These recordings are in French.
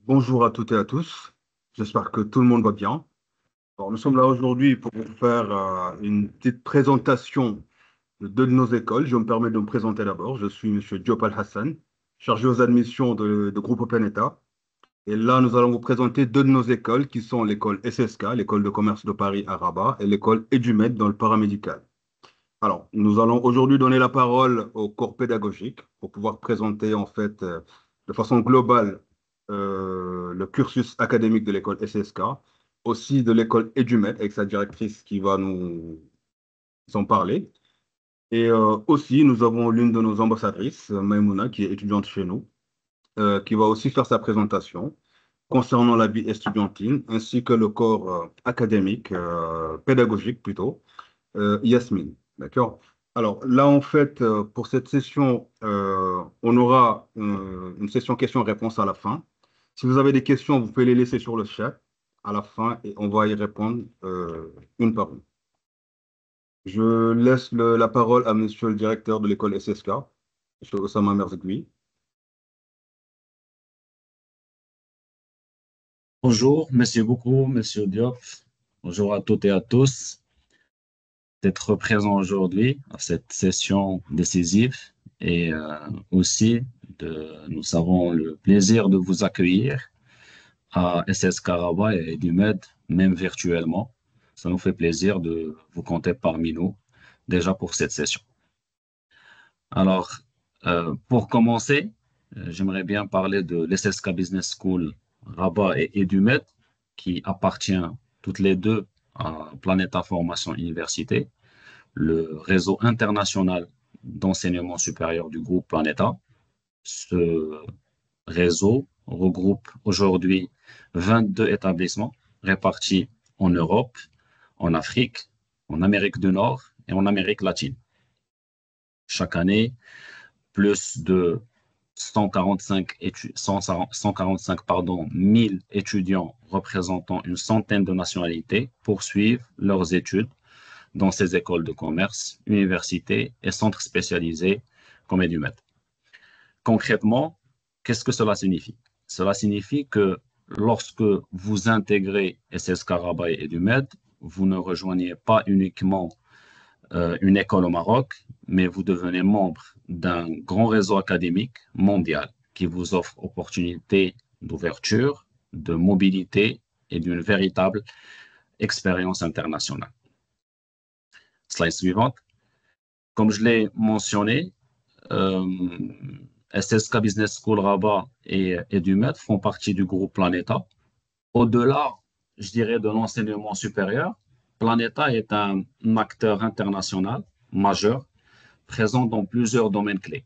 Bonjour à toutes et à tous. J'espère que tout le monde va bien. Alors, nous sommes là aujourd'hui pour vous faire une petite présentation de deux de nos écoles. Je me permets de me présenter d'abord. Je suis Monsieur Diop Al-Hassan, chargé aux admissions de Groupe Planeta. Et là, nous allons vous présenter deux de nos écoles qui sont l'école SSK, l'école de commerce de Paris à Rabat, et l'école EduMed dans le paramédical. Alors, nous allons aujourd'hui donner la parole au corps pédagogique pour pouvoir présenter en fait de façon globale le cursus académique de l'école SSK, aussi de l'école EduMed avec sa directrice qui va nous en parler. Et aussi, nous avons l'une de nos ambassadrices, Maïmouna, qui est étudiante chez nous, qui va aussi faire sa présentation concernant la vie estudiantine, ainsi que le corps académique, pédagogique plutôt, Yasmine. D'accord? Alors là, en fait, pour cette session, on aura une session questions-réponses à la fin. Si vous avez des questions, vous pouvez les laisser sur le chat à la fin et on va y répondre une par une. Je laisse la parole à monsieur le directeur de l'école SSK, monsieur Osama Merzgoui. Bonjour, merci beaucoup, monsieur Diop. Bonjour à toutes et à tous d'être présents aujourd'hui à cette session décisive et aussi nous avons le plaisir de vous accueillir à SS Rabat et du Med, même virtuellement. Ça nous fait plaisir de vous compter parmi nous déjà pour cette session. Alors, pour commencer, j'aimerais bien parler de l'SSK Business School Rabat et EduMed, qui appartient toutes les deux à Planeta Formation Université, le réseau international d'enseignement supérieur du groupe Planeta. Ce réseau regroupe aujourd'hui 22 établissements répartis en Europe, en Afrique, en Amérique du Nord et en Amérique latine. Chaque année, plus de 145 étudiants représentant une centaine de nationalités poursuivent leurs études dans ces écoles de commerce, universités et centres spécialisés comme EduMed. Concrètement, qu'est-ce que cela signifie? Cela signifie que lorsque vous intégrez SSK Rabat et EduMed, vous ne rejoignez pas uniquement une école au Maroc, mais vous devenez membre d'un grand réseau académique mondial qui vous offre opportunités d'ouverture, de mobilité et d'une véritable expérience internationale. Slide suivante. Comme je l'ai mentionné, euh, SSK Business School Rabat et EduMed font partie du groupe Planeta. Au-delà, je dirais, de l'enseignement supérieur, Planeta est un acteur international majeur présent dans plusieurs domaines clés.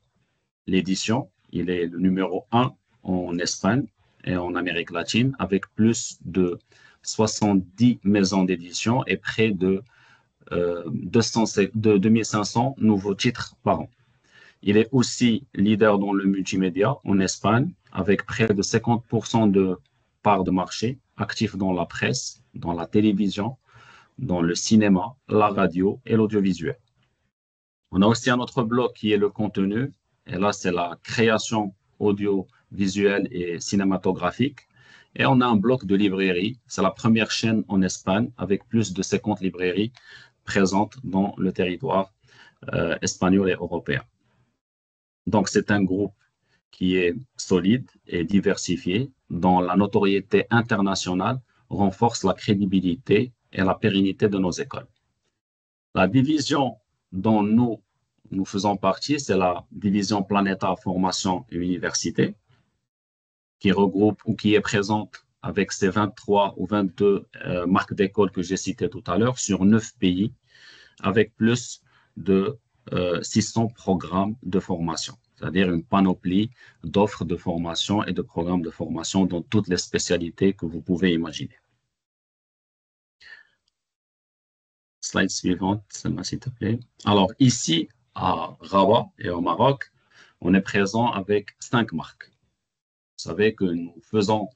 L'édition, il est le numéro 1 en Espagne et en Amérique latine avec plus de 70 maisons d'édition et près de 2500 nouveaux titres par an. Il est aussi leader dans le multimédia en Espagne avec près de 50% de parts de marché, actif dans la presse, dans la télévision, dans le cinéma, la radio et l'audiovisuel. On a aussi un autre bloc qui est le contenu, et là, c'est la création audiovisuelle et cinématographique. Et on a un bloc de librairie. C'est la première chaîne en Espagne avec plus de 50 librairies présentes dans le territoire espagnol et européen. Donc, c'est un groupe qui est solide et diversifié, dont la notoriété internationale renforce la crédibilité et la pérennité de nos écoles. La division dont nous faisons partie, c'est la division Planeta Formation et Université, qui regroupe ou qui est présente avec ses 23 ou 22 marques d'école que j'ai citées tout à l'heure sur 9 pays, avec plus de 600 programmes de formation, c'est-à-dire une panoplie d'offres de formation et de programmes de formation dans toutes les spécialités que vous pouvez imaginer. Slide suivante, s'il te plaît. Alors, ici, à Rabat et au Maroc, on est présent avec 5 marques. Vous savez que nous faisons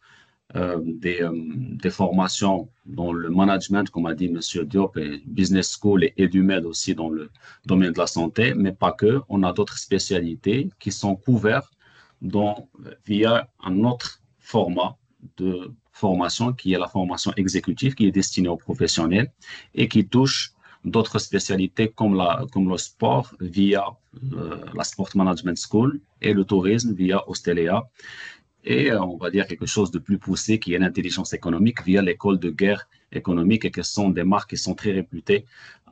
des formations dans le management, comme a dit M. Diop, et Business School et EduMed aussi dans le domaine de la santé, mais pas que. On a d'autres spécialités qui sont couvertes via un autre format de formation qui est la formation exécutive, qui est destinée aux professionnels et qui touche d'autres spécialités comme le sport via la Sport Management School et le tourisme via Ostelia. Et on va dire quelque chose de plus poussé qui est l'intelligence économique via l'école de guerre économique et qui sont des marques qui sont très réputées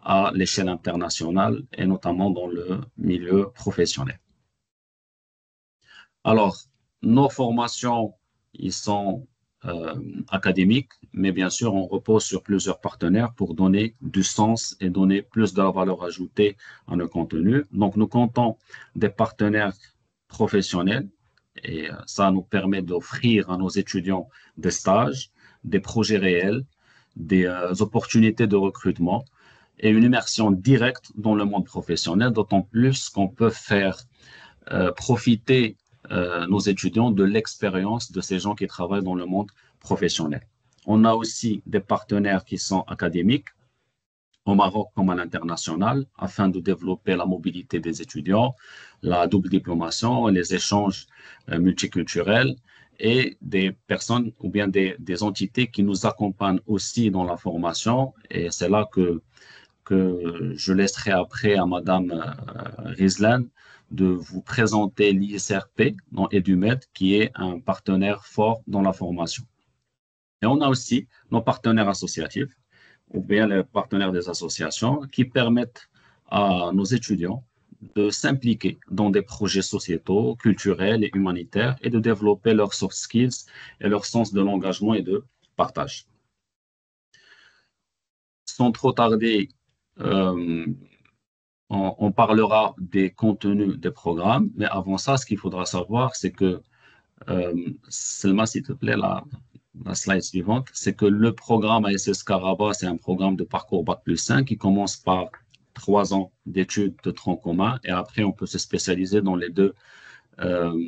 à l'échelle internationale et notamment dans le milieu professionnel. Alors, nos formations, ils sont académiques, mais bien sûr, on repose sur plusieurs partenaires pour donner du sens et donner plus de la valeur ajoutée à nos contenus. Donc, nous comptons des partenaires professionnels et ça nous permet d'offrir à nos étudiants des stages, des projets réels, des opportunités de recrutement et une immersion directe dans le monde professionnel, d'autant plus qu'on peut faire profiter nos étudiants de l'expérience de ces gens qui travaillent dans le monde professionnel. On a aussi des partenaires qui sont académiques au Maroc comme à l'international afin de développer la mobilité des étudiants, la double diplomation, les échanges multiculturels et des personnes ou bien des entités qui nous accompagnent aussi dans la formation. Et c'est là que je laisserai après à Madame Rizlan de vous présenter l'ISRP dans EduMed, qui est un partenaire fort dans la formation. Et on a aussi nos partenaires associatifs, ou bien les partenaires des associations, qui permettent à nos étudiants de s'impliquer dans des projets sociétaux, culturels et humanitaires et de développer leurs soft skills et leur sens de l'engagement et de partage. Sans trop tarder, euh, on parlera des contenus des programmes, mais avant ça, ce qu'il faudra savoir, c'est que, Selma, s'il te plaît, la slide suivante, c'est que le programme ASS Karaba, c'est un programme de parcours Bac+5 qui commence par 3 ans d'études de tronc commun et après, on peut se spécialiser dans les deux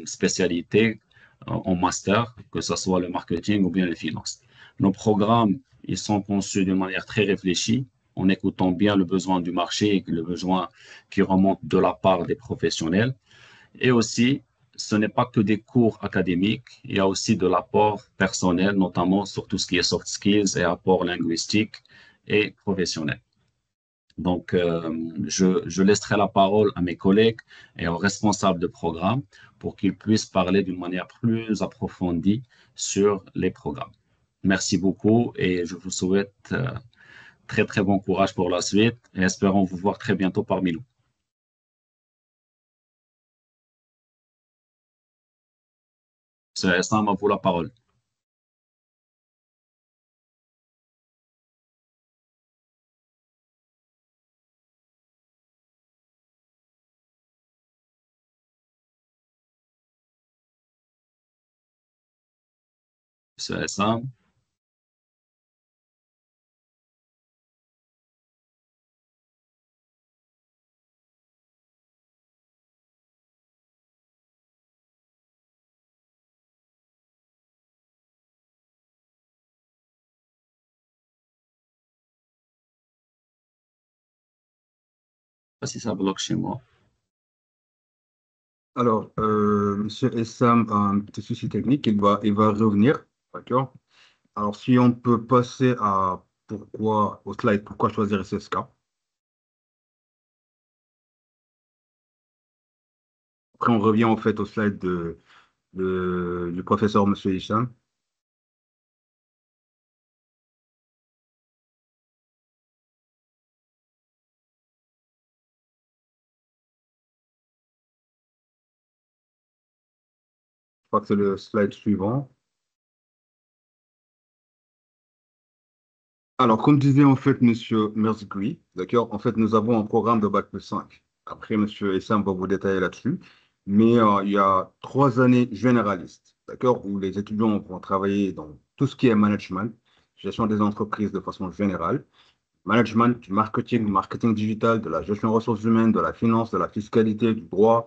spécialités en master, que ce soit le marketing ou bien les finances. Nos programmes, ils sont conçus d'une manière très réfléchie, en écoutant bien le besoin du marché et le besoin qui remonte de la part des professionnels. Et aussi, ce n'est pas que des cours académiques, il y a aussi de l'apport personnel, notamment sur tout ce qui est soft skills et apport linguistique et professionnel. Donc, je laisserai la parole à mes collègues et aux responsables de programme pour qu'ils puissent parler d'une manière plus approfondie sur les programmes. Merci beaucoup et je vous souhaite très, très bon courage pour la suite et espérons vous voir très bientôt parmi nous. C'est Sam, à vous la parole. C'est Sam. Pas si ça bloque chez moi. Alors, Monsieur Essam a un petit souci technique, il va revenir, d'accord? Alors, si on peut passer au slide, pourquoi choisir SSK? Après, on revient en fait au slide du professeur Monsieur Hicham. Je crois que c'est le slide suivant. Alors, comme disait en fait Monsieur Merzgoui, d'accord, en fait, nous avons un programme de Bac+5. Après, Monsieur Essam va vous détailler là-dessus. Mais il y a 3 années généralistes, d'accord, où les étudiants vont travailler dans tout ce qui est management, gestion des entreprises de façon générale, management, du marketing, marketing digital, de la gestion des ressources humaines, de la finance, de la fiscalité, du droit,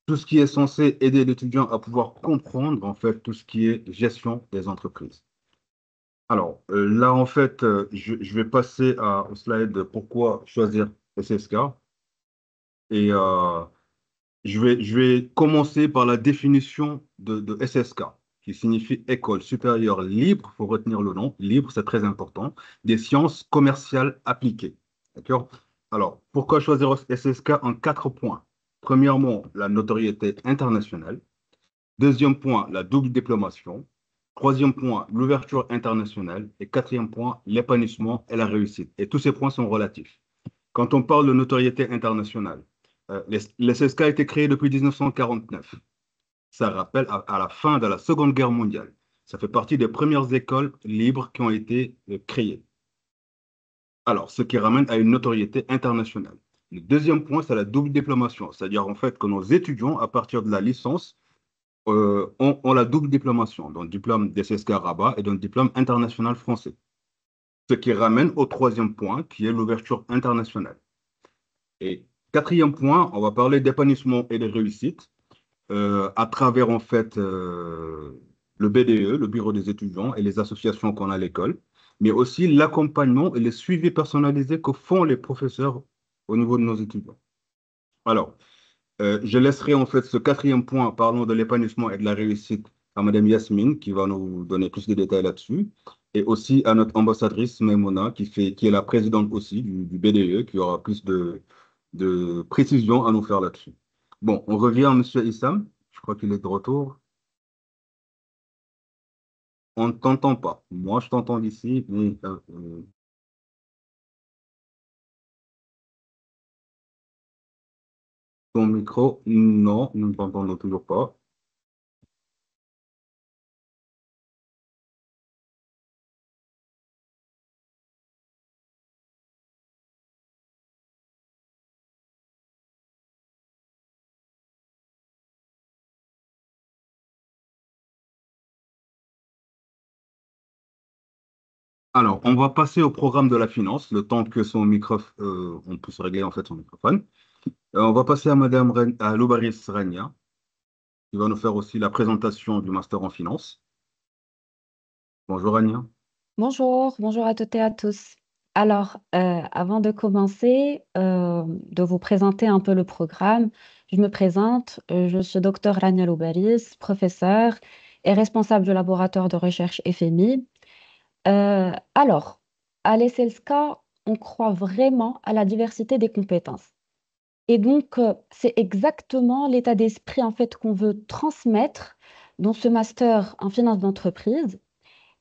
tout ce qui est censé aider l'étudiant à pouvoir comprendre en fait tout ce qui est gestion des entreprises. Alors là, en fait, je vais passer au slide de pourquoi choisir SSK. Et je vais commencer par la définition de SSK, qui signifie École supérieure libre, il faut retenir le nom, libre, c'est très important, des sciences commerciales appliquées. D'accord? Alors, pourquoi choisir SSK en 4 points? Premièrement, la notoriété internationale. Deuxième point, la double diplomation. Troisième point, l'ouverture internationale. Et quatrième point, l'épanouissement et la réussite. Et tous ces points sont relatifs. Quand on parle de notoriété internationale, l'SSK a été créé depuis 1949. Ça rappelle à la fin de la Seconde Guerre mondiale. Ça fait partie des premières écoles libres qui ont été créées. Alors, ce qui ramène à une notoriété internationale. Le deuxième point, c'est la double diplomation, c'est-à-dire en fait que nos étudiants, à partir de la licence, ont la double diplomation, donc diplôme d'SSK Rabat et donc diplôme international français. Ce qui ramène au troisième point, qui est l'ouverture internationale. Et quatrième point, on va parler d'épanouissement et de réussite à travers en fait le BDE, le bureau des étudiants et les associations qu'on a à l'école, mais aussi l'accompagnement et les suivis personnalisés que font les professeurs au niveau de nos étudiants. Alors, je laisserai en fait ce quatrième point, parlons de l'épanouissement et de la réussite, à Madame Yasmine, qui va nous donner plus de détails là-dessus, et aussi à notre ambassadrice Maimouna, qui est la présidente aussi du BDE, qui aura plus de précisions à nous faire là-dessus. Bon, on revient à Monsieur Issam, je crois qu'il est de retour. On ne t'entend pas. Moi, je t'entends d'ici, mais ton micro, non, nous ne t'entendons toujours pas. Alors, on va passer au programme de la finance, le temps que son micro, on puisse régler en fait son microphone. On va passer à à Loubaris Rania, qui va nous faire aussi la présentation du master en finance. Bonjour Rania. Bonjour, bonjour à toutes et à tous. Alors, avant de commencer, de vous présenter un peu le programme, je me présente, je suis docteur Rania Loubaris, professeur et responsable du laboratoire de recherche FMI. Alors, à l'ESSELSK, on croit vraiment à la diversité des compétences. Et donc, c'est exactement l'état d'esprit en fait qu'on veut transmettre dans ce master en finance d'entreprise.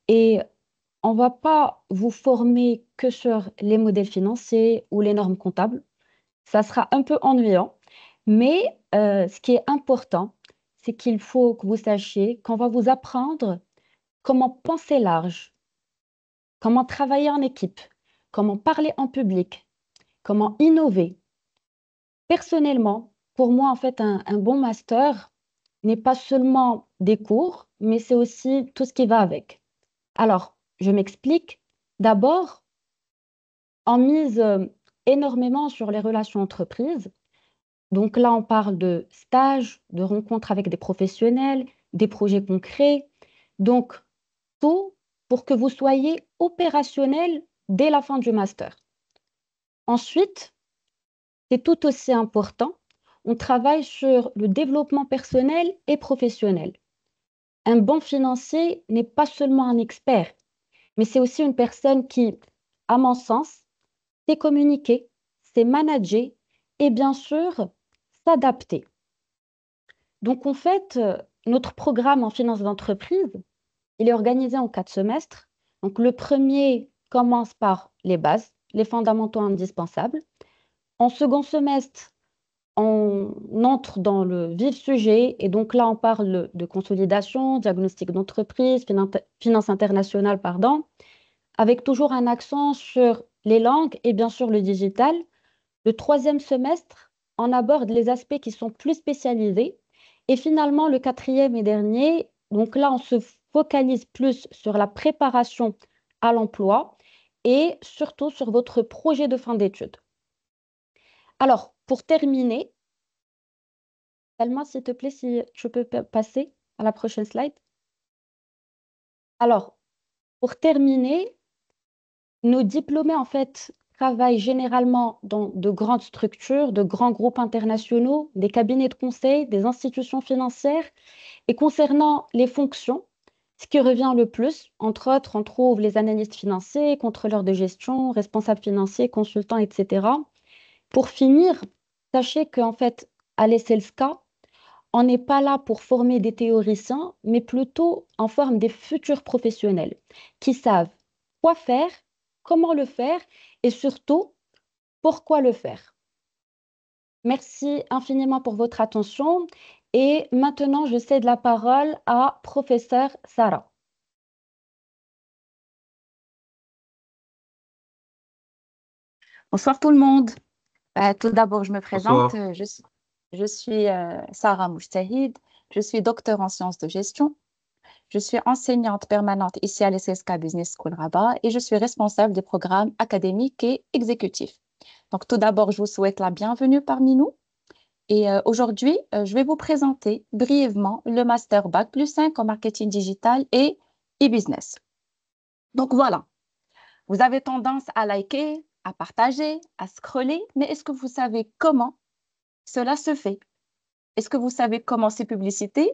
Et on ne va pas vous former que sur les modèles financiers ou les normes comptables. Ça sera un peu ennuyant, mais ce qui est important, c'est qu'il faut que vous sachiez qu'on va vous apprendre comment penser large, comment travailler en équipe, comment parler en public, comment innover. Personnellement, pour moi, en fait, un bon master n'est pas seulement des cours, mais c'est aussi tout ce qui va avec. Alors, je m'explique. D'abord, on mise énormément sur les relations entreprises. Donc là, on parle de stages, de rencontres avec des professionnels, des projets concrets. Donc, tout pour que vous soyez opérationnel dès la fin du master. Ensuite, c'est tout aussi important, on travaille sur le développement personnel et professionnel. Un bon financier n'est pas seulement un expert, mais c'est aussi une personne qui, à mon sens, sait communiquer, sait manager et bien sûr s'adapter. Donc en fait, notre programme en finance d'entreprise, il est organisé en 4 semestres. Donc le premier commence par les bases, les fondamentaux indispensables. En second semestre, on entre dans le vif sujet et donc là, on parle de consolidation, diagnostic d'entreprise, finance internationale, pardon, avec toujours un accent sur les langues et bien sûr le digital. Le troisième semestre, on aborde les aspects qui sont plus spécialisés. Et finalement, le quatrième et dernier, donc là, on se focalise plus sur la préparation à l'emploi et surtout sur votre projet de fin d'études. Alors, pour terminer, Salma, s'il te plaît, si tu peux passer à la prochaine slide. Alors, pour terminer, nos diplômés, en fait, travaillent généralement dans de grandes structures, de grands groupes internationaux, des cabinets de conseil, des institutions financières. Et concernant les fonctions, Ce qui revient le plus, entre autres, on trouve les analystes financiers, contrôleurs de gestion, responsables financiers, consultants, etc. Pour finir, sachez qu'en fait, à l'ESSELSCA, on n'est pas là pour former des théoriciens, mais plutôt en forme des futurs professionnels qui savent quoi faire, comment le faire et surtout pourquoi le faire. Merci infiniment pour votre attention et maintenant je cède la parole à professeur Sarah. Bonsoir tout le monde. Tout d'abord, je me présente. Bonsoir. Je suis Sarah Moujtahid. Je suis docteur en sciences de gestion. Je suis enseignante permanente ici à l'ESSK Business School Rabat et je suis responsable des programmes académiques et exécutifs. Donc, tout d'abord, je vous souhaite la bienvenue parmi nous. Et aujourd'hui, je vais vous présenter brièvement le Master Bac plus 5 en marketing digital et e-business. Donc, voilà. Vous avez tendance à liker, à partager, à scroller, mais est-ce que vous savez comment cela se fait? Est-ce que vous savez comment ces publicités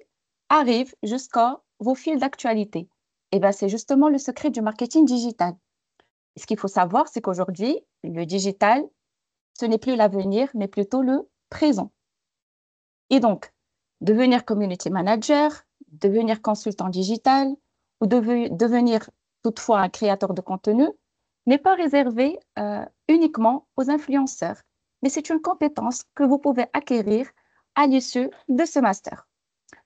arrivent jusqu'à vos fils d'actualité? Eh bien, c'est justement le secret du marketing digital. Et ce qu'il faut savoir, c'est qu'aujourd'hui, le digital, ce n'est plus l'avenir, mais plutôt le présent. Et donc, devenir community manager, devenir consultant digital ou devenir toutefois un créateur de contenu n'est pas réservé uniquement aux influenceurs, mais c'est une compétence que vous pouvez acquérir à l'issue de ce master.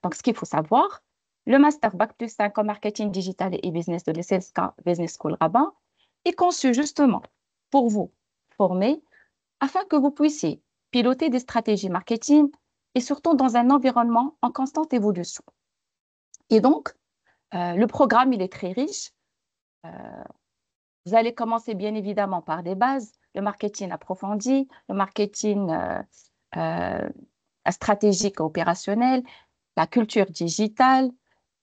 Donc, ce qu'il faut savoir, le master Bac plus 5 en marketing digital et business de l'ESSK Business School Rabat est conçu justement pour vous former afin que vous puissiez piloter des stratégies marketing et surtout dans un environnement en constante évolution. Et donc, le programme, il est très riche. Vous allez commencer bien évidemment par des bases, le marketing approfondi, le marketing stratégique et opérationnel, la culture digitale,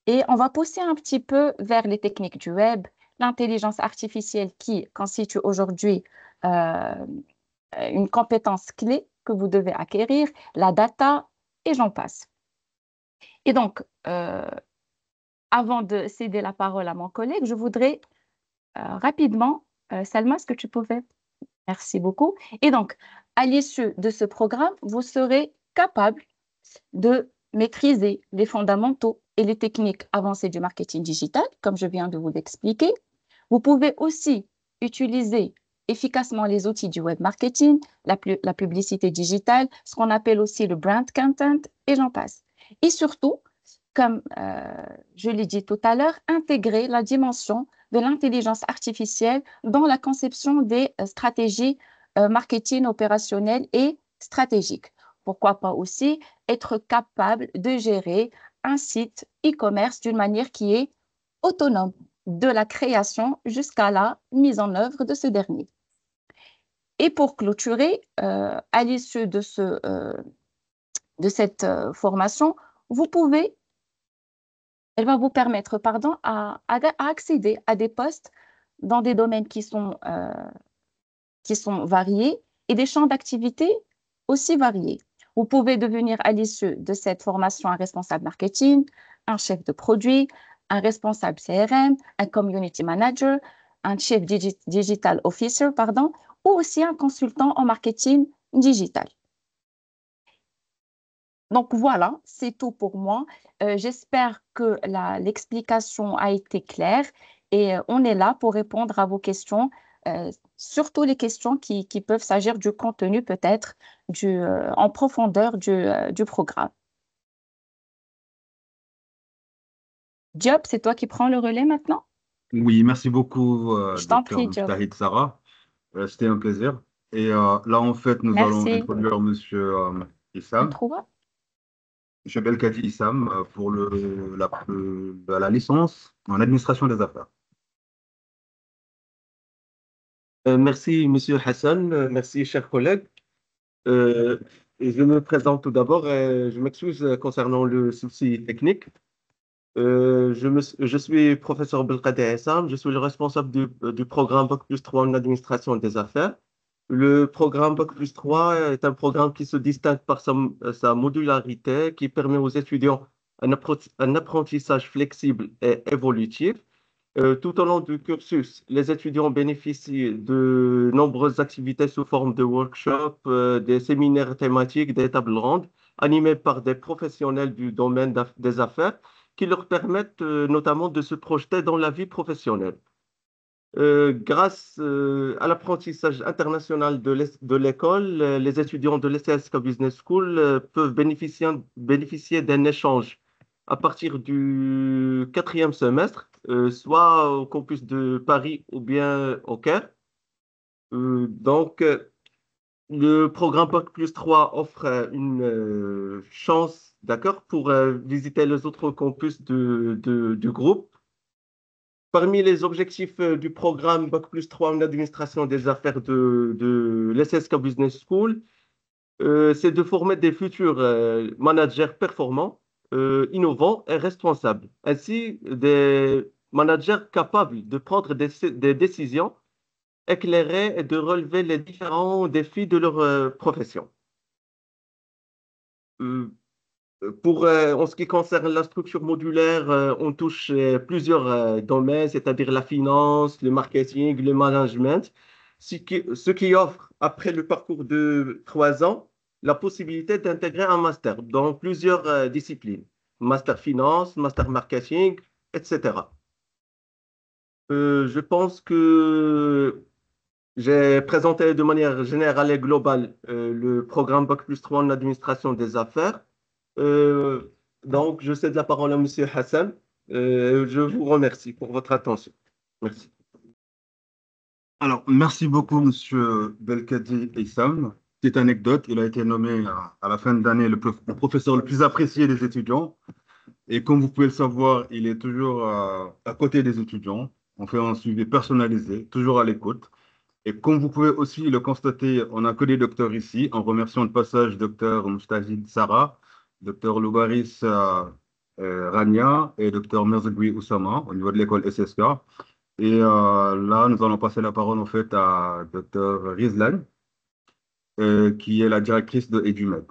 et on va pousser un petit peu vers les techniques du web, l'intelligence artificielle qui constitue aujourd'hui une compétence clé que vous devez acquérir, la data, et j'en passe. Et donc, avant de céder la parole à mon collègue, je voudrais rapidement, Salma, est-ce que tu pouvais? Merci beaucoup. Et donc, à l'issue de ce programme, vous serez capable de maîtriser les fondamentaux et les techniques avancées du marketing digital, comme je viens de vous l'expliquer. Vous pouvez aussi utiliser efficacement les outils du web marketing, la publicité digitale, ce qu'on appelle aussi le brand content, et j'en passe. Et surtout, comme je l'ai dit tout à l'heure, intégrer la dimension de l'intelligence artificielle dans la conception des stratégies marketing opérationnelles et stratégiques. Pourquoi pas aussi être capable de gérer un site e-commerce d'une manière qui est autonome, de la création jusqu'à la mise en œuvre de ce dernier. Et pour clôturer, à l'issue de cette formation, elle va vous permettre à accéder à des postes dans des domaines qui sont variés et des champs d'activité aussi variés. Vous pouvez devenir à l'issue de cette formation un responsable marketing, un chef de produit, un responsable CRM, un community manager, un chief digital officer, ou aussi un consultant en marketing digital. Donc voilà, c'est tout pour moi. J'espère que l'explication a été claire et on est là pour répondre à vos questions, surtout les questions qui peuvent s'agir du contenu peut-être en profondeur du programme. Diop, c'est toi qui prends le relais maintenant? Oui, merci beaucoup, Je t'en docteur prie, Diop. Moujtahid Sarah. C'était un plaisir. Et là, en fait, nous allons Merci. introduire Monsieur Issam, Trouva? Monsieur Belkadi Issam, pour la licence en administration des affaires. Merci, Monsieur Hassan. Merci, chers collègues. Et je me présente tout d'abord. Je m'excuse concernant le souci technique. Je suis professeur Belkadi Issam. Je suis le responsable du programme Bac plus 3 en administration des affaires. Le programme Bac plus 3 est un programme qui se distingue par sa modularité, qui permet aux étudiants un apprentissage flexible et évolutif. Tout au long du cursus, les étudiants bénéficient de nombreuses activités sous forme de workshops, des séminaires thématiques, des tables rondes animées par des professionnels du domaine des affaires qui leur permettent notamment de se projeter dans la vie professionnelle. Grâce à l'apprentissage international de l'école, les étudiants de l'ECSK Business School peuvent bénéficier d'un échange à partir du quatrième semestre, soit au campus de Paris ou bien au Caire. Le programme Bac plus 3 offre une chance, d'accord, pour visiter les autres campus du groupe. Parmi les objectifs du programme Bac plus 3 en administration des affaires de l'SSK Business School, c'est de former des futurs managers performants, innovants et responsables, ainsi des managers capables de prendre des décisions éclairées et de relever les différents défis de leur profession. En ce qui concerne la structure modulaire, on touche plusieurs domaines, c'est-à-dire la finance, le marketing, le management, ce qui offre, après le parcours de 3 ans, la possibilité d'intégrer un master dans plusieurs disciplines, master finance, master marketing, etc. Je pense que j'ai présenté de manière générale et globale le programme Bac plus 3 en administration des affaires. Euh, donc, je cède la parole à M. Hassan. Je vous remercie pour votre attention. Merci. Alors, merci beaucoup, Monsieur Belkadi Issam. Petite anecdote, il a été nommé à la fin d'année le professeur le plus apprécié des étudiants. Et comme vous pouvez le savoir, il est toujours à côté des étudiants. On fait un suivi personnalisé, toujours à l'écoute. Et comme vous pouvez aussi le constater, on n'a que des docteurs ici, en remerciant de passage Dr Moustahid Sarah, Dr Loubaris Rania et Dr Merzegui Oussama au niveau de l'école SSK. Et là, nous allons passer la parole en fait à Dr Rizlan, qui est la directrice de EduMed.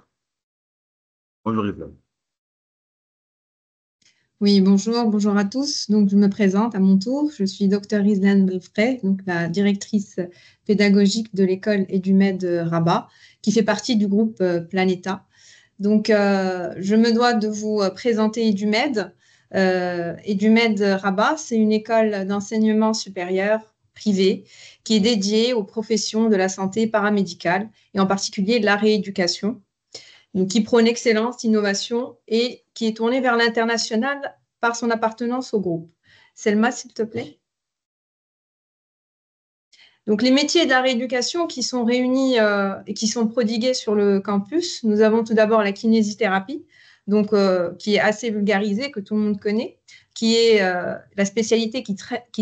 Bonjour Rizlan. Oui, bonjour à tous. Donc, je me présente à mon tour. Je suis Dr Rizlan Belfray, donc la directrice pédagogique de l'école EduMed Rabat, qui fait partie du groupe Planeta. Donc, je me dois de vous présenter EduMed. EduMed Rabat, c'est une école d'enseignement supérieur privée qui est dédiée aux professions de la santé paramédicale et en particulier de la rééducation. Donc, qui prône excellence, innovation et qui est tournée vers l'international par son appartenance au groupe. Selma, s'il te plaît. Donc, les métiers de la rééducation qui sont réunis et qui sont prodigués sur le campus, nous avons tout d'abord la kinésithérapie, donc, qui est assez vulgarisée, que tout le monde connaît, qui est la spécialité qui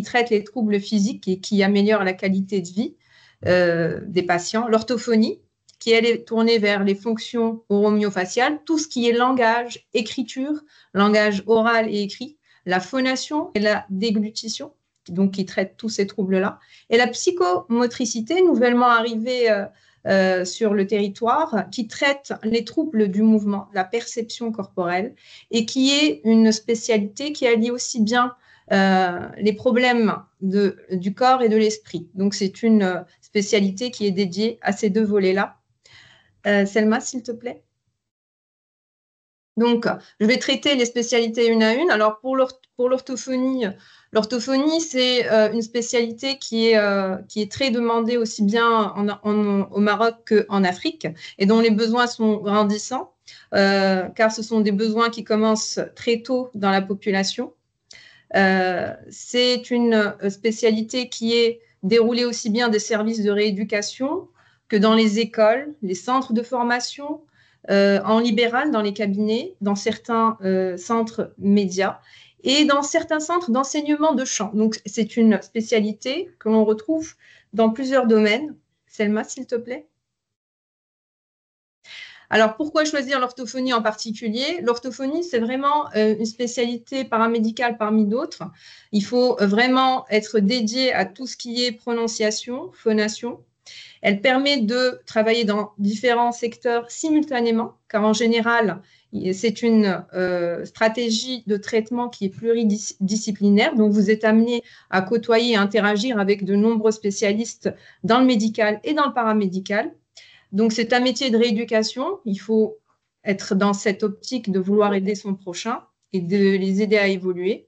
traite les troubles physiques et qui améliore la qualité de vie des patients. L'orthophonie, qui elle est tournée vers les fonctions oromyofaciales, tout ce qui est langage, écriture, langage oral et écrit, la phonation et la déglutition, donc qui traite tous ces troubles-là, et la psychomotricité, nouvellement arrivée sur le territoire, qui traite les troubles du mouvement, la perception corporelle, et qui est une spécialité qui allie aussi bien les problèmes du corps et de l'esprit. Donc, c'est une spécialité qui est dédiée à ces deux volets-là. Selma, s'il te plaît. Donc, je vais traiter les spécialités une à une. Alors, pour l'orthophonie, c'est une spécialité qui est très demandée aussi bien au Maroc qu'en Afrique et dont les besoins sont grandissants, car ce sont des besoins qui commencent très tôt dans la population. C'est une spécialité qui est déroulée aussi bien des services de rééducation que dans les écoles, les centres de formation, en libéral, dans les cabinets, dans certains centres médias et dans certains centres d'enseignement de chant. Donc, c'est une spécialité que l'on retrouve dans plusieurs domaines. Selma, s'il te plaît. Alors, pourquoi choisir l'orthophonie en particulier? L'orthophonie, c'est vraiment une spécialité paramédicale parmi d'autres. Il faut vraiment être dédié à tout ce qui est prononciation, phonation, Elle permet de travailler dans différents secteurs simultanément, car en général, c'est une stratégie de traitement qui est pluridisciplinaire. Donc, vous êtes amené à côtoyer et interagir avec de nombreux spécialistes dans le médical et dans le paramédical. Donc, c'est un métier de rééducation. Il faut être dans cette optique de vouloir aider son prochain et de les aider à évoluer,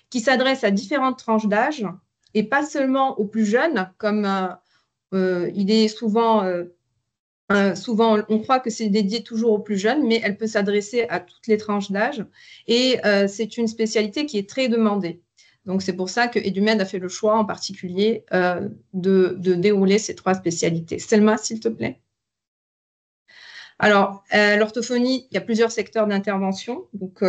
qui s'adresse à différentes tranches d'âge et pas seulement aux plus jeunes, comme il est souvent, on croit que c'est dédié toujours aux plus jeunes, mais elle peut s'adresser à toutes les tranches d'âge et c'est une spécialité qui est très demandée. Donc, c'est pour ça que EduMed a fait le choix en particulier de dérouler ces 3 spécialités. Selma, s'il te plaît. Alors, l'orthophonie, il y a plusieurs secteurs d'intervention. Donc,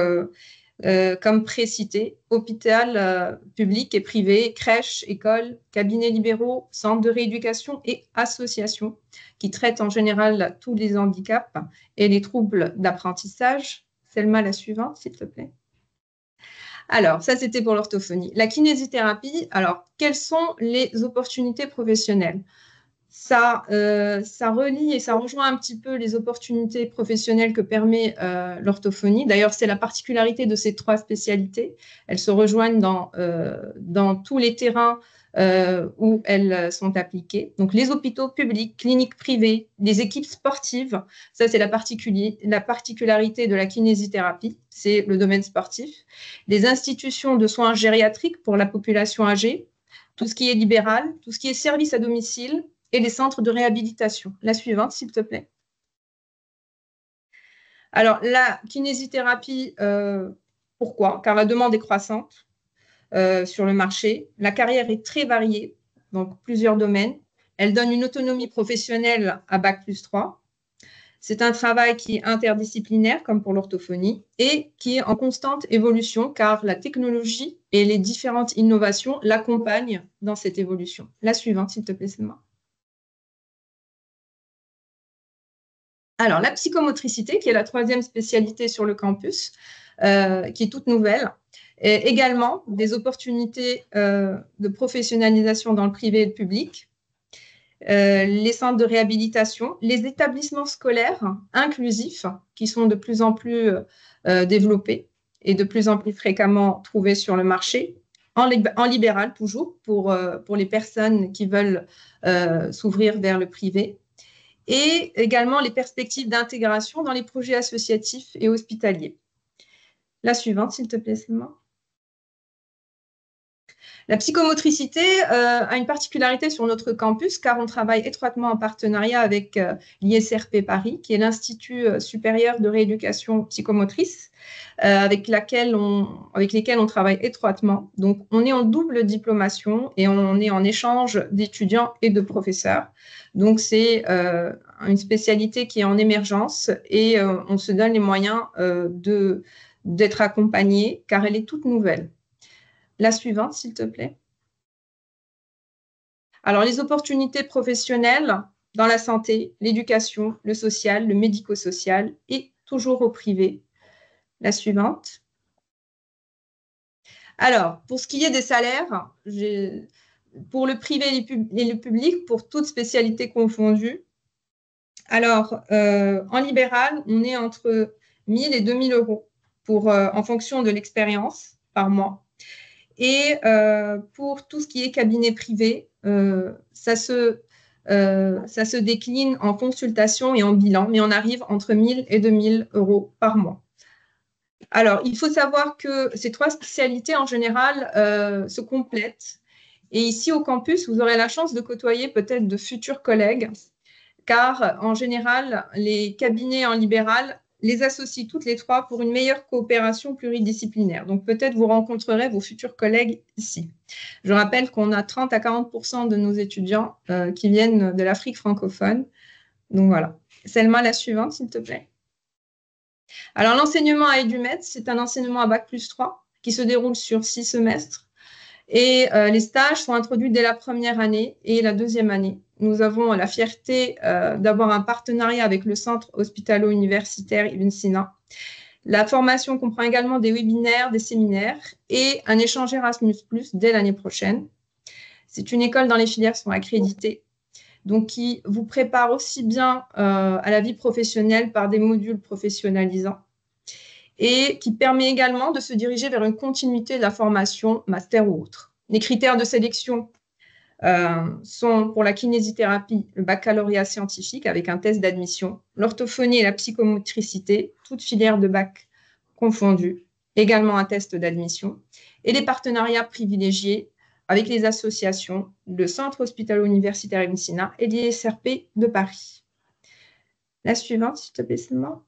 comme précité, hôpital public et privé, crèches, écoles, cabinets libéraux, centres de rééducation et associations qui traitent en général tous les handicaps et les troubles d'apprentissage. Selma, la suivante, s'il te plaît. Alors, ça, c'était pour l'orthophonie. La kinésithérapie, alors, quelles sont les opportunités professionnelles ? Ça relie et ça rejoint un petit peu les opportunités professionnelles que permet l'orthophonie. D'ailleurs, c'est la particularité de ces 3 spécialités. Elles se rejoignent dans tous les terrains où elles sont appliquées. Donc, les hôpitaux publics, cliniques privées, les équipes sportives, ça, c'est la particularité de la kinésithérapie, c'est le domaine sportif. Les institutions de soins gériatriques pour la population âgée, tout ce qui est libéral, tout ce qui est service à domicile, et les centres de réhabilitation. La suivante, s'il te plaît. Alors, la kinésithérapie, pourquoi? Car la demande est croissante sur le marché. La carrière est très variée, donc plusieurs domaines. Elle donne une autonomie professionnelle à Bac+3. C'est un travail qui est interdisciplinaire, comme pour l'orthophonie, et qui est en constante évolution, car la technologie et les différentes innovations l'accompagnent dans cette évolution. La suivante, s'il te plaît, Selma. Alors, la psychomotricité, qui est la 3e spécialité sur le campus, qui est toute nouvelle, et également des opportunités de professionnalisation dans le privé et le public, les centres de réhabilitation, les établissements scolaires inclusifs, qui sont de plus en plus développés et de plus en plus fréquemment trouvés sur le marché, en libéral toujours, pour les personnes qui veulent s'ouvrir vers le privé, et également les perspectives d'intégration dans les projets associatifs et hospitaliers. La suivante, s'il te plaît, Selma. La psychomotricité a une particularité sur notre campus, car on travaille étroitement en partenariat avec l'ISRP Paris, qui est l'Institut supérieur de rééducation psychomotrice, avec lesquels on travaille étroitement. Donc, on est en double diplomation et on est en échange d'étudiants et de professeurs. Donc, c'est une spécialité qui est en émergence et on se donne les moyens d'être accompagné, car elle est toute nouvelle. La suivante, s'il te plaît. Alors, les opportunités professionnelles dans la santé, l'éducation, le social, le médico-social et toujours au privé. La suivante. Alors, pour ce qui est des salaires, pour le privé et le public, pour toutes spécialités confondues, alors, en libéral, on est entre 1 000 et 2 000 euros en fonction de l'expérience par mois. Et pour tout ce qui est cabinet privé, ça se décline en consultation et en bilan, mais on arrive entre 1 000 et 2 000 euros par mois. Alors, il faut savoir que ces 3 spécialités, en général, se complètent. Et ici, au campus, vous aurez la chance de côtoyer peut-être de futurs collègues, car en général, les cabinets en libéral les associent toutes les 3 pour une meilleure coopération pluridisciplinaire. Donc, peut-être vous rencontrerez vos futurs collègues ici. Je rappelle qu'on a 30 à 40% de nos étudiants qui viennent de l'Afrique francophone. Donc, voilà. Selma, la suivante, s'il te plaît. Alors, l'enseignement à EduMed, c'est un enseignement à Bac+3 qui se déroule sur 6 semestres. Et les stages sont introduits dès la première année et la 2e année. Nous avons la fierté d'avoir un partenariat avec le centre hospitalo-universitaire Ibn Sina. La formation comprend également des webinaires, des séminaires et un échange Erasmus+ dès l'année prochaine. C'est une école dont les filières sont accréditées. donc qui vous prépare aussi bien à la vie professionnelle par des modules professionnalisants et qui permet également de se diriger vers une continuité de la formation, master ou autre. Les critères de sélection sont pour la kinésithérapie le baccalauréat scientifique avec un test d'admission, l'orthophonie et la psychomotricité, toutes filières de bac confondues, également un test d'admission, et les partenariats privilégiés avec les associations, le Centre hospitalo-universitaire Ibn Sina et l'ISRP de Paris. La suivante, s'il te plaît, Selma.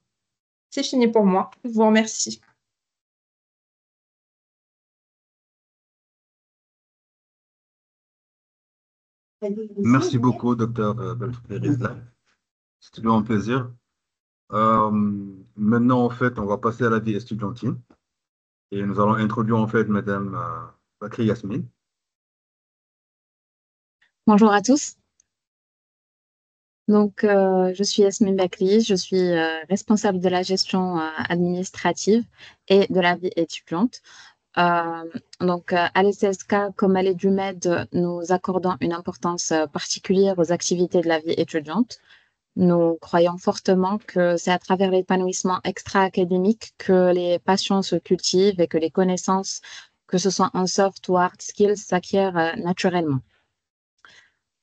C'est fini pour moi. Je vous remercie. Merci beaucoup, docteur Belfry. C'est toujours un plaisir. Maintenant, en fait, on va passer à la vie estudiantine et nous allons introduire en fait Madame Bakri Yasmine. Bonjour à tous. Donc, je suis Yasmine Bakri, je suis responsable de la gestion administrative et de la vie étudiante. À l'ECSK, comme à l'EduMed, nous accordons une importance particulière aux activités de la vie étudiante. Nous croyons fortement que c'est à travers l'épanouissement extra-académique que les passions se cultivent et que les connaissances, que ce soit en soft ou hard skills, s'acquièrent naturellement.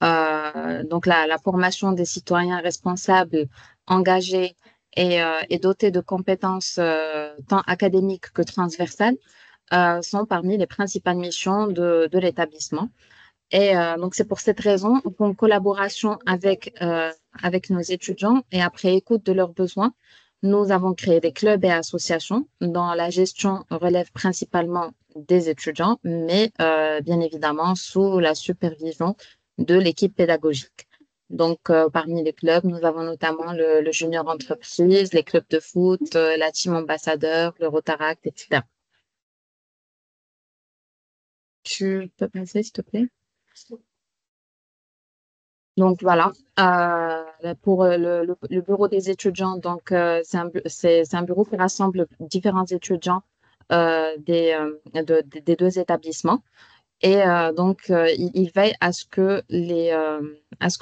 Donc, la formation des citoyens responsables, engagés et dotés de compétences tant académiques que transversales sont parmi les principales missions de l'établissement. Et donc, c'est pour cette raison qu'en collaboration avec nos étudiants et après écoute de leurs besoins, nous avons créé des clubs et associations dont la gestion relève principalement des étudiants, mais bien évidemment sous la supervision de l'équipe pédagogique. Donc, parmi les clubs, nous avons notamment le Junior Entreprise, les clubs de foot, la Team Ambassadeur, le Rotaract, etc. Tu peux passer, s'il te plaît? Donc voilà, pour le bureau des étudiants, donc c'est un bureau qui rassemble différents étudiants des deux établissements. Et il veille à ce que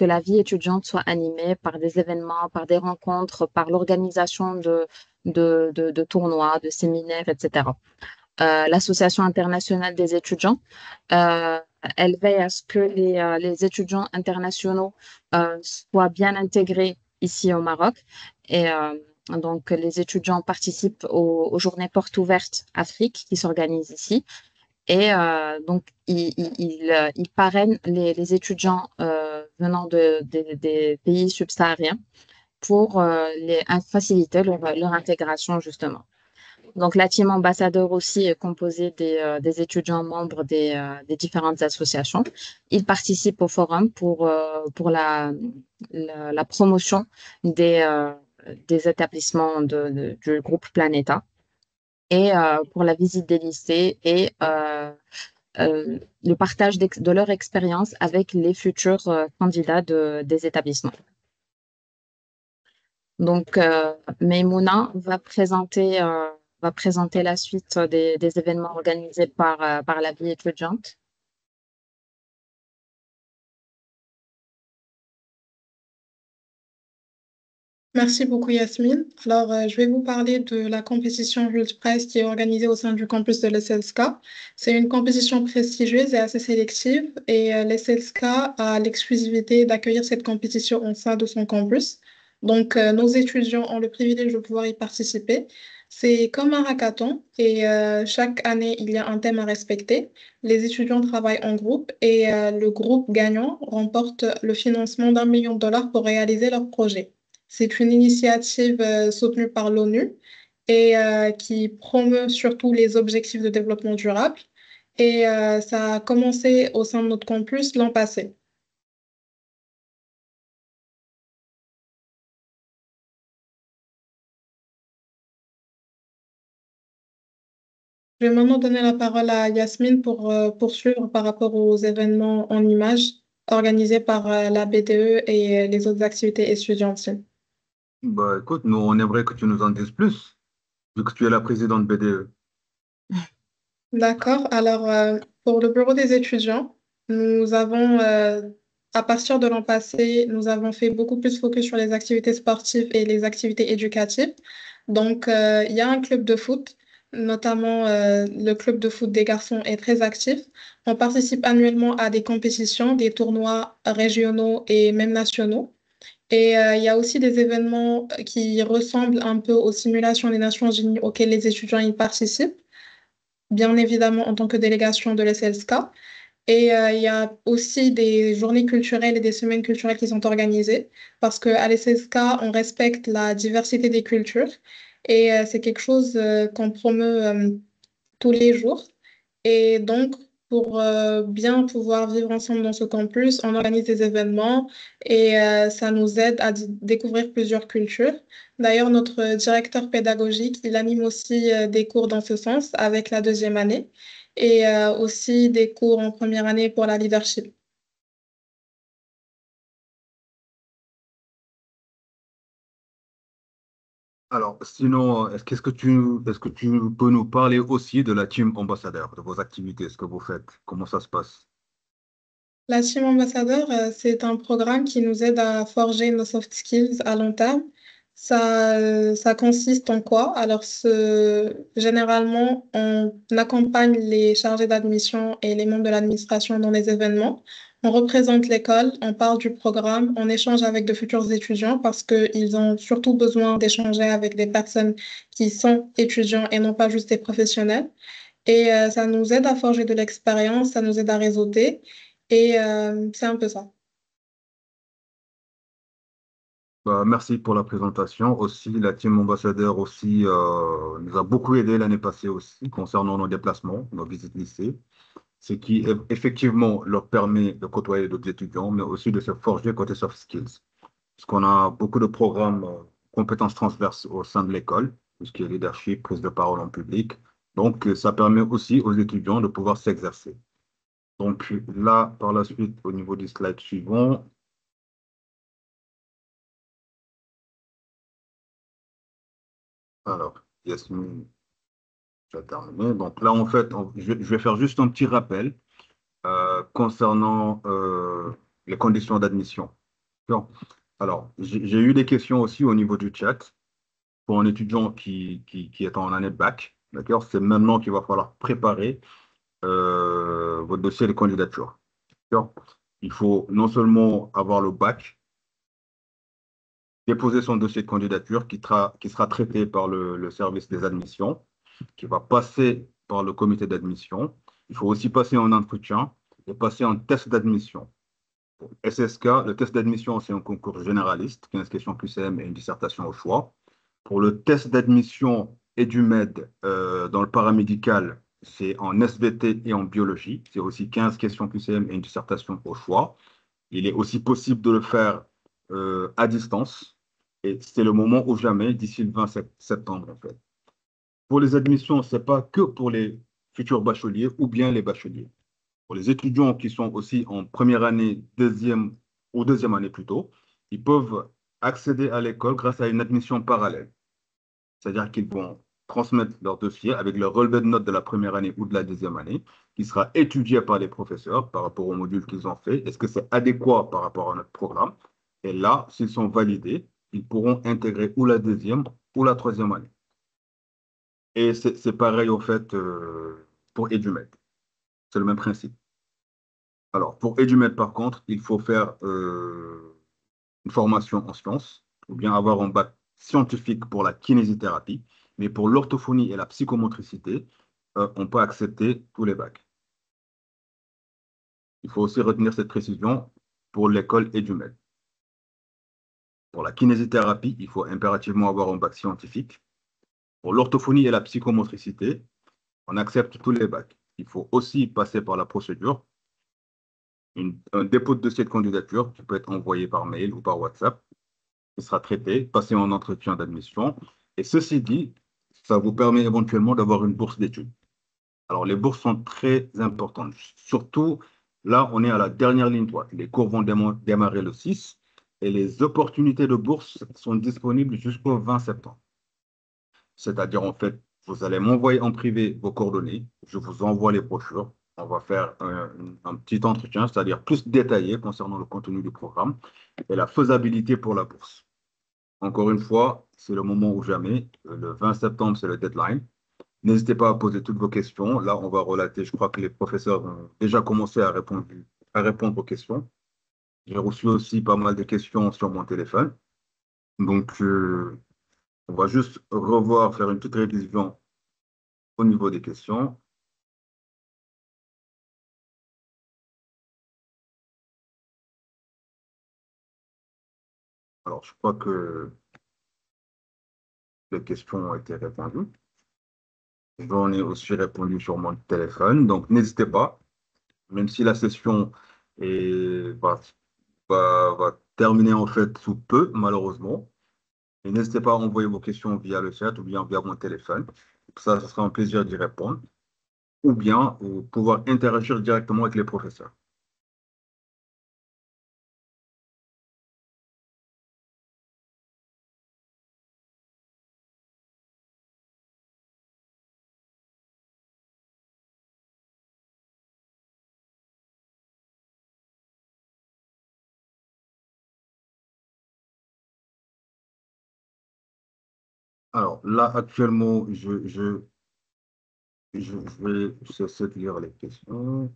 la vie étudiante soit animée par des événements, par des rencontres, par l'organisation de tournois, de séminaires, etc. L'Association internationale des étudiants, elle veille à ce que les étudiants internationaux soient bien intégrés ici au Maroc. Et donc, les étudiants participent aux journées portes ouvertes Afrique qui s'organisent ici. Et donc, ils parrainent les étudiants venant des pays subsahariens pour faciliter leur intégration, justement. Donc, la team ambassadeur aussi est composée des étudiants membres des différentes associations. Ils participent au forum pour la promotion des établissements du groupe Planeta et pour la visite des lycées et le partage de leur expérience avec les futurs candidats des établissements. Donc, Maimouna va présenter la suite des événements organisés par la vie étudiante. Merci beaucoup Yasmine. Alors, je vais vous parler de la compétition Jules Prize qui est organisée au sein du campus de l'ESLSK. C'est une compétition prestigieuse et assez sélective et l'ESLSK a l'exclusivité d'accueillir cette compétition au sein de son campus. Donc, nos étudiants ont le privilège de pouvoir y participer. C'est comme un hackathon et chaque année, il y a un thème à respecter. Les étudiants travaillent en groupe et le groupe gagnant remporte le financement d'1 million de dollars pour réaliser leur projet. C'est une initiative soutenue par l'ONU et qui promeut surtout les objectifs de développement durable. Et ça a commencé au sein de notre campus l'an passé. Je vais maintenant donner la parole à Yasmine pour poursuivre par rapport aux événements en images organisés par la BDE et les autres activités étudiantiles. Bah, écoute, nous, on aimerait que tu nous en dises plus, vu que tu es la présidente BDE. D'accord. Alors, pour le bureau des étudiants, nous avons à partir de l'an passé, nous avons fait beaucoup plus focus sur les activités sportives et les activités éducatives. Donc, il y a un club de foot, notamment le club de foot des garçons est très actif. On participe annuellement à des compétitions, des tournois régionaux et même nationaux. Et il y a aussi des événements qui ressemblent un peu aux simulations des Nations Unies auxquelles les étudiants y participent, bien évidemment en tant que délégation de l'SLSK. Et il y a aussi des journées culturelles et des semaines culturelles qui sont organisées parce qu'à l'SSK, on respecte la diversité des cultures et c'est quelque chose qu'on promeut tous les jours. Et donc, pour bien pouvoir vivre ensemble dans ce campus, on organise des événements et ça nous aide à découvrir plusieurs cultures. D'ailleurs, notre directeur pédagogique, il anime aussi des cours dans ce sens avec la deuxième année et aussi des cours en première année pour la leadership. Alors, sinon, est-ce que tu peux nous parler aussi de la team ambassadeur, de vos activités, ce que vous faites, comment ça se passe? La Team Ambassadeur, c'est un programme qui nous aide à forger nos soft skills à long terme. Ça consiste en quoi? Alors, généralement, on accompagne les chargés d'admission et les membres de l'administration dans les événements. On représente l'école, on parle du programme, on échange avec de futurs étudiants parce qu'ils ont surtout besoin d'échanger avec des personnes qui sont étudiants et non pas juste des professionnels. Et ça nous aide à forger de l'expérience, ça nous aide à réseauter. Et c'est un peu ça. Bah, merci pour la présentation. Aussi, la team ambassadeur aussi, nous a beaucoup aidé l'année passée aussi concernant nos déplacements, nos visites lycée, ce qui effectivement leur permet de côtoyer d'autres étudiants, mais aussi de se forger côté soft skills. Parce qu'on a beaucoup de programmes, compétences transverses au sein de l'école, tout ce qui est leadership, prise de parole en public. Donc, ça permet aussi aux étudiants de pouvoir s'exercer. Donc là, par la suite, au niveau du slide suivant, alors, Yasmine, tu as terminé. Donc là, en fait, je vais faire juste un petit rappel concernant les conditions d'admission. Donc, alors, j'ai eu des questions aussi au niveau du chat pour un étudiant qui est en année de bac. D'accord? C'est maintenant qu'il va falloir préparer votre dossier de candidature. D'accord? Il faut non seulement avoir le bac, déposer son dossier de candidature qui sera traité par le service des admissions, qui va passer par le comité d'admission. Il faut aussi passer un entretien et passer un test d'admission. Pour SSK, le test d'admission, c'est un concours généraliste, 15 questions QCM et une dissertation au choix. Pour le test d'admission EduMed dans le paramédical, c'est en SVT et en biologie. C'est aussi 15 questions QCM et une dissertation au choix. Il est aussi possible de le faire à distance. Et c'est le moment ou jamais, d'ici le 20 septembre, en fait. Pour les admissions, ce n'est pas que pour les futurs bacheliers ou bien les bacheliers. Pour les étudiants qui sont aussi en première année, deuxième année plutôt, ils peuvent accéder à l'école grâce à une admission parallèle. C'est-à-dire qu'ils vont transmettre leur dossier avec leur relevé de notes de la première année ou de la deuxième année, qui sera étudié par les professeurs par rapport au module qu'ils ont fait. Est-ce que c'est adéquat par rapport à notre programme? Et là, s'ils sont validés, ils pourront intégrer ou la deuxième ou la troisième année. Et c'est pareil, au fait, pour EduMed. C'est le même principe. Alors, pour EduMed, par contre, il faut faire une formation en sciences ou bien avoir un bac scientifique pour la kinésithérapie. Mais pour l'orthophonie et la psychomotricité, on peut accepter tous les bacs. Il faut aussi retenir cette précision pour l'école EduMed. Pour la kinésithérapie, il faut impérativement avoir un bac scientifique. Pour l'orthophonie et la psychomotricité, on accepte tous les bacs. Il faut aussi passer par la procédure, un dépôt de dossier de candidature qui peut être envoyé par mail ou par WhatsApp, qui sera traité, passer en entretien d'admission. Et ceci dit, ça vous permet éventuellement d'avoir une bourse d'études. Alors, les bourses sont très importantes. Surtout, là, on est à la dernière ligne droite. Les cours vont démarrer le 6 et les opportunités de bourse sont disponibles jusqu'au 20 septembre. C'est-à-dire, en fait, vous allez m'envoyer en privé vos coordonnées, je vous envoie les brochures, On va faire un petit entretien, c'est-à-dire plus détaillé concernant le contenu du programme et la faisabilité pour la bourse. Encore une fois, c'est le moment ou jamais. Le 20 septembre, c'est le deadline. N'hésitez pas à poser toutes vos questions. Là, on va relater. Je crois que les professeurs ont déjà commencé à répondre aux questions. J'ai reçu aussi pas mal de questions sur mon téléphone. Donc, on va juste revoir, faire une petite révision au niveau des questions. Alors, je crois que les questions ont été répondues. J'en ai aussi répondu sur mon téléphone. Donc, n'hésitez pas, même si la session va terminer en fait sous peu, malheureusement. Et n'hésitez pas à envoyer vos questions via le chat ou bien via mon téléphone. Ça, ce sera un plaisir d'y répondre. Ou bien pouvoir interagir directement avec les professeurs. Alors là, actuellement, je vais cesser de lire les questions.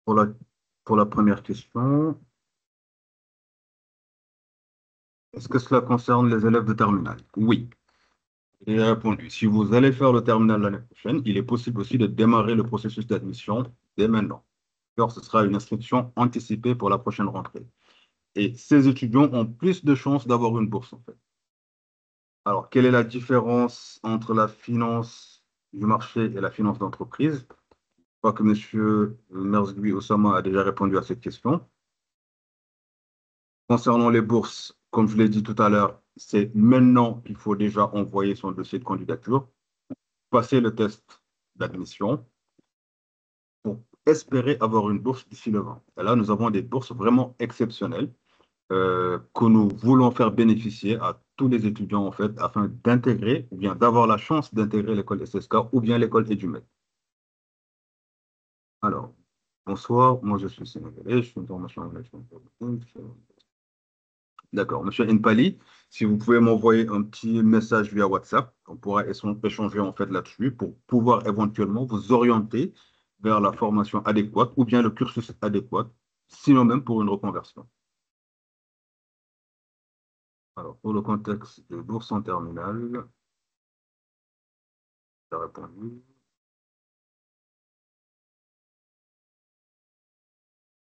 Pour la, pour la première question, est-ce que cela concerne les élèves de terminale? Oui. J'ai répondu. Si vous allez faire le terminal l'année prochaine, il est possible aussi de démarrer le processus d'admission dès maintenant. Alors, ce sera une inscription anticipée pour la prochaine rentrée. Et ces étudiants ont plus de chances d'avoir une bourse, en fait. Alors, quelle est la différence entre la finance du marché et la finance d'entreprise? Je crois que M. Merzgui Oussama a déjà répondu à cette question. Concernant les bourses, comme je l'ai dit tout à l'heure, c'est maintenant qu'il faut déjà envoyer son dossier de candidature, passer le test d'admission pour espérer avoir une bourse d'ici le 20. Et là, nous avons des bourses vraiment exceptionnelles que nous voulons faire bénéficier à tous les étudiants, en fait, afin d'intégrer ou bien d'avoir la chance d'intégrer l'école SSK ou bien l'école EduMed. Alors, bonsoir, moi je suis sénégalais, je suis une formation en management. D'accord, Monsieur Npali, si vous pouvez m'envoyer un petit message via WhatsApp, on pourra échanger en fait là-dessus pour pouvoir éventuellement vous orienter vers la formation adéquate ou bien le cursus adéquat, sinon même pour une reconversion. Alors, pour le contexte de bourse en terminale, j'ai répondu.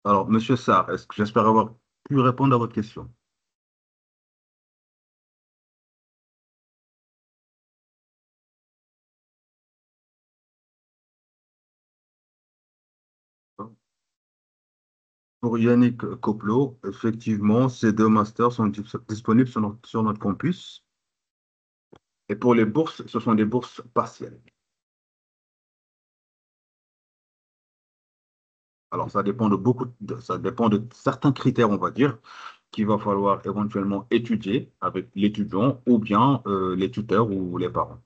Alors, Monsieur Sarr, est-ce que j'espère avoir pu répondre à votre question? Pour Yannick Koplo, effectivement, ces deux masters sont disponibles sur notre campus. Et pour les bourses, ce sont des bourses partielles. Alors, ça dépend ça dépend de certains critères, on va dire, qu'il va falloir éventuellement étudier avec l'étudiant ou bien les tuteurs ou les parents.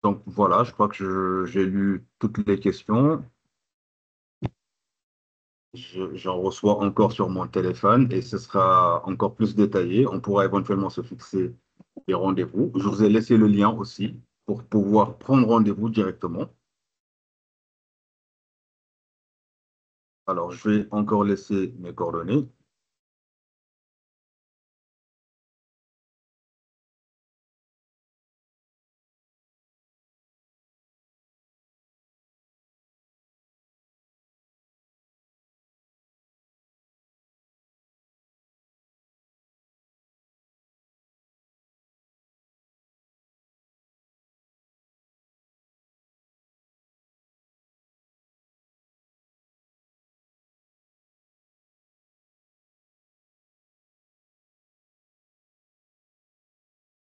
Donc voilà, je crois que j'ai lu toutes les questions. J'en reçois encore sur mon téléphone et ce sera encore plus détaillé. On pourra éventuellement se fixer des rendez-vous. Je vous ai laissé le lien aussi pour pouvoir prendre rendez-vous directement. Alors, je vais encore laisser mes coordonnées.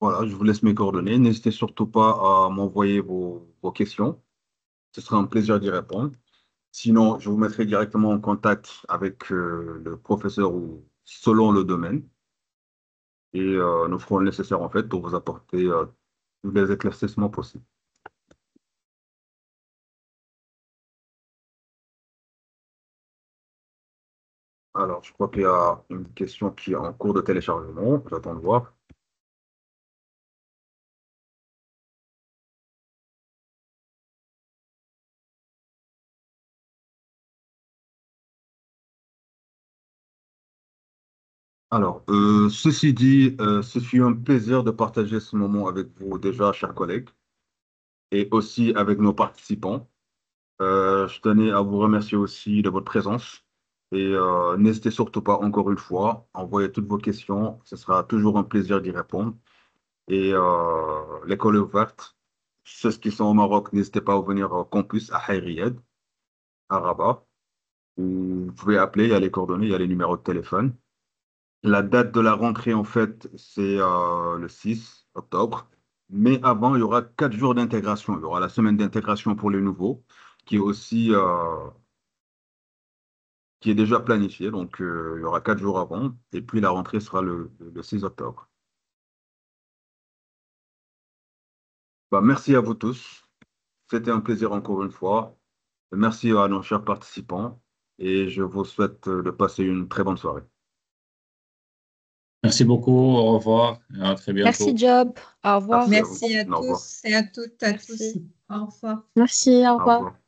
Voilà, je vous laisse mes coordonnées. N'hésitez surtout pas à m'envoyer vos questions. Ce sera un plaisir d'y répondre. Sinon, je vous mettrai directement en contact avec le professeur ou selon le domaine. Et nous ferons le nécessaire en fait pour vous apporter tous les éclaircissements possibles. Alors, je crois qu'il y a une question qui est en cours de téléchargement. J'attends de voir. Alors, ceci dit, ce fut un plaisir de partager ce moment avec vous déjà, chers collègues, et aussi avec nos participants. Je tenais à vous remercier aussi de votre présence et n'hésitez surtout pas, encore une fois, à envoyer toutes vos questions. Ce sera toujours un plaisir d'y répondre. Et l'école est ouverte. Ceux qui sont au Maroc, n'hésitez pas à venir au campus à Hayriyad, à Rabat. Vous pouvez appeler, il y a les coordonnées, il y a les numéros de téléphone. La date de la rentrée, en fait, c'est le 6 octobre. Mais avant, il y aura 4 jours d'intégration. Il y aura la semaine d'intégration pour les nouveaux, qui est aussi qui est déjà planifiée. Donc, il y aura 4 jours avant. Et puis, la rentrée sera le 6 octobre. Bah, merci à vous tous. C'était un plaisir encore une fois. Merci à nos chers participants. Et je vous souhaite de passer une très bonne soirée. Merci beaucoup, au revoir et à très Merci, bientôt. Job. Au revoir. Merci à vous. Merci à Au revoir. tous et à toutes, à tous. Merci. Au revoir. Merci, au Au revoir. revoir.